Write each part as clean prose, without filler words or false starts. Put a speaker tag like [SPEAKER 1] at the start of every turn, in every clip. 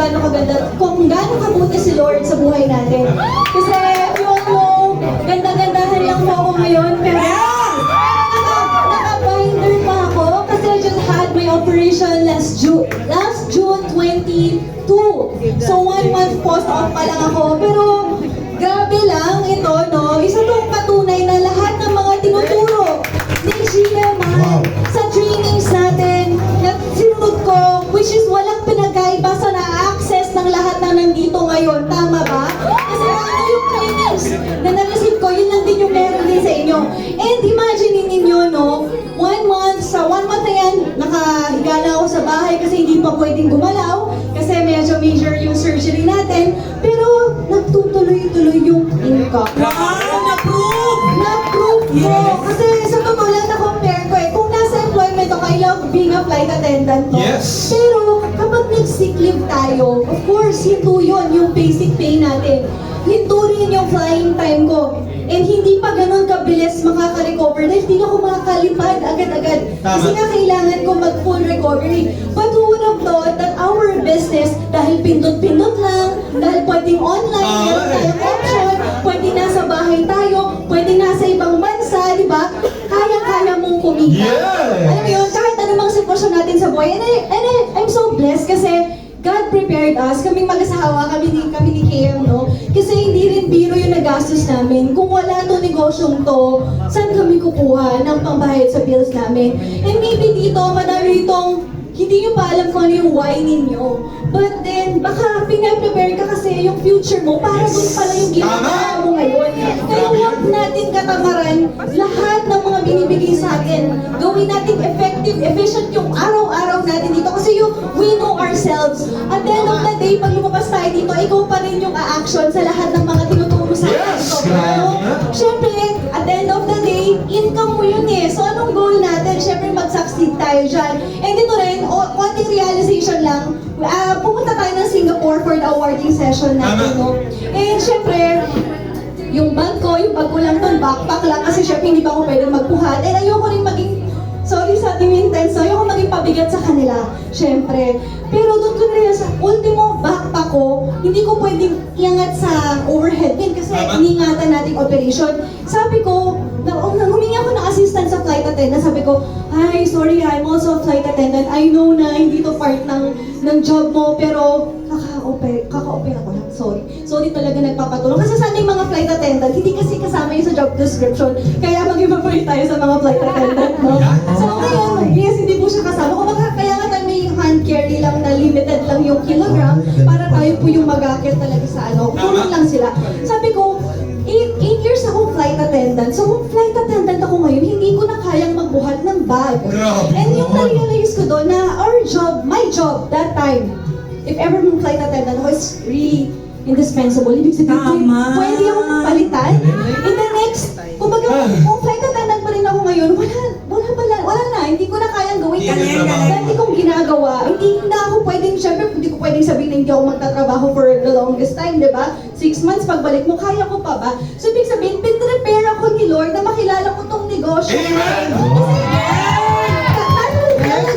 [SPEAKER 1] gaano kaganda, kung gaano kabuti si Lord sa buhay natin. Kasi you all know, ganda-gandahan lang po ako ngayon, pero naka-binder pa ako kasi I just had my operation last June 22. So 1 month post-op pa lang ako, pero grabe lang ito, no? Isa itong patunay na lahat ng mga tinuturo ni GMI sa trainings natin na sinunod ko, which is walang pinagkaiba sa na-access ng lahat na nandito ngayon. Tama ba? Kasi ano yung trainings na na-receive ko, yun lang din yung meron din sa inyo. And imagine ninyo, no? 1 month, sa 1 month na yan, nakahiga na ako sa bahay kasi hindi pa pwedeng gumalaw kasi medyo major yung surgery natin. Pero nagtutuloy-tuloy yung income.
[SPEAKER 2] Na-prove!
[SPEAKER 1] Na-prove ko. Kasi sa totoo lang na-compare ko eh. Kung nasa employment ako, I love being a flight attendant ko.
[SPEAKER 3] Yes.
[SPEAKER 1] Pero kapag nag-sick leave tayo, of course, hinto yun, yung basic pay natin. Hinto rin yung flying time ko. And hindi pa ganun kabilis makaka-recover dahil hindi ako makakalipad agad-agad. Kasi nga kailangan ko mag-full recovery. But who would have thought that our business, dahil pindot-pindot lang, dahil pwedeng online, meron tayong option, pwede nasa bahay tayo, pwede nasa ibang bansa, di ba? Kaya-kaya mong kumita.
[SPEAKER 3] Yes!
[SPEAKER 1] Alam mo yun, kahit anumang sitwasyon natin sa buhay. And I'm so blessed kasi God prepared us, kaming mag-asawa, kami ni KM, no? Kasi hindi rin biro yung nagastos namin. Kung wala itong negosyong to, saan kami kukuha ng pambayad sa bills namin? And maybe dito, madami itong hindi nyo pa alam kung ano yung why ninyo. But then, baka pinaprepare ka kasi yung future mo para doon pala yung ginagawa mo ngayon. Kaya huwag natin katamaran lahat ng mga binibigay sa atin. Gawin natin effective, efficient yung araw-araw natin dito. Kasi we know ourselves. At the end of the day, pag lumabas tayo dito, ikaw pa rin yung a-action sa lahat ng mga tinuturo sa atin.
[SPEAKER 3] Yes!
[SPEAKER 1] So, syempre, at the end of the day, income mo yun eh. So, anong goal natin? Syempre, mag-succeed tayo dyan. And ito rin, konting realization lang, pumunta tayo ng Singapore for the awarding session natin, no? And syempre, yung bag ko lang doon, backpack lang, kasi syempre hindi pa ako pwedeng magbuhat. And ayoko rin maging, sorry sa ating intense, ayoko maging pabigat sa kanila, syempre. Pero doon ko rin sa ultimo backpack ko, hindi ko pwedeng iangat sa overhead bin kasi iningatan nating operation. Sabi ko, humingi ako ng assistant sa flight attendant. Sabi ko, hi, sorry, I'm also a flight attendant. I know na hindi to part ng job mo, pero kaka-opera ko lang. Sorry talaga nagpapatulong. Kasi sana yung mga flight attendant, hindi kasi kasama yun sa job description. Kaya mag-evaporate tayo sa mga flight attendant, no? So ngayon, yes, hindi po siya kasama. Kaya nga tayo may hand carry lang na limited lang yung kilogram para tayo po yung mag-akit talaga sa ano. Tulong lang sila. Sabi ko, 8 years akong flight attendant. So kung flight attendant ako ngayon, hindi ko na kayang magbuhat ng bag. And yung na-realize ko doon na my job that time, if ever mong flight attendant ako, is really indispensable. Ibig sabihin, pwede akong palitan. In the next, kumbaga, kung flight attendant pa rin ako ngayon, wala na. Hindi ko na kayang gawin. Dati kong ginagawa, hindi na ako pwedeng, syempre, hindi ko pwedeng sabihin na hindi ako magtatrabaho for the longest time, di ba? 6 months, pagbalik mo, kaya ko pa ba? So, ibig sabihin, pinrepare ako ni Lord na makilala ko tong negosyo.
[SPEAKER 3] Amen!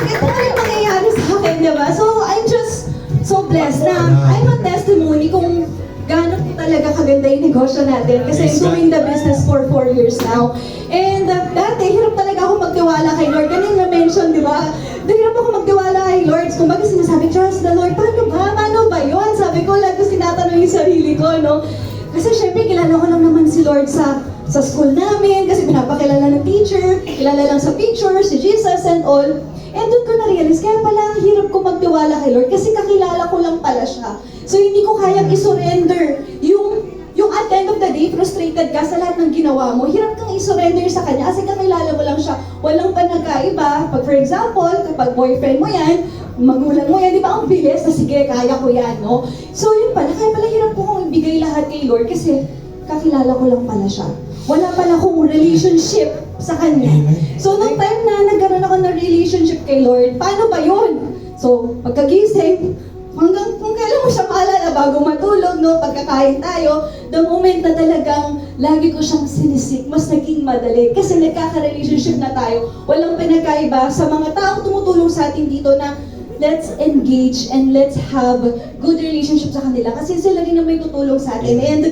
[SPEAKER 1] Ito na yung mangyayari sa akin, di ba? So, I'm just so blessed na I'm a testimony kung gaano talaga kaganda yung negosyo natin. Kasi I'm doing the business for 4 years now. And dati, hirap talaga ako magtiwala kay Lord. Ganun na-mention, di ba? Hirap ako magtiwala kay Lord. Kumbaga sinasabi, trust the Lord. Paano ba yun? Sabi ko, lagos tinatanong yung sarili ko, no? Kasi syempre, kilala ko lang naman si Lord sa school namin. Kasi pinapakilala ng teacher. Kilala lang sa pictures, si Jesus and all. And doon ko na-realize, kaya pala hirap ko magtiwala kay Lord kasi kakilala ko lang pala siya. So hindi ko kayang isurrender yung at the end of the day, frustrated ka sa lahat ng ginawa mo, hirap kang isurrender sa kanya kasi kakilala mo lang siya. Walang panagkaiba. Pag for example, kapag boyfriend mo yan, magulang mo yan, di ba ang bilis na sige, kaya ko yan, no? So yun pala, kaya pala hirap ko kong ibigay lahat kay Lord kasi kakilala ko lang pala siya. Wala pala akong relationship sa Kanya. So, nung time na nagkaroon ako ng relationship kay Lord, paano ba yun? So, pagkagising, hanggang kung kailan mo siya maalala bago matulog, no? Pagkakain tayo, the moment na talagang lagi ko siyang sinisik, mas naging madali. Kasi nagkaka-relationship na tayo. Walang pinagkaiba sa mga taong tumutulong sa atin dito na let's engage and let's have good relationship sa kanila kasi sila rin na may tutulong sa atin. And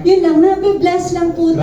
[SPEAKER 1] yun lang, nabibless lang po tayo.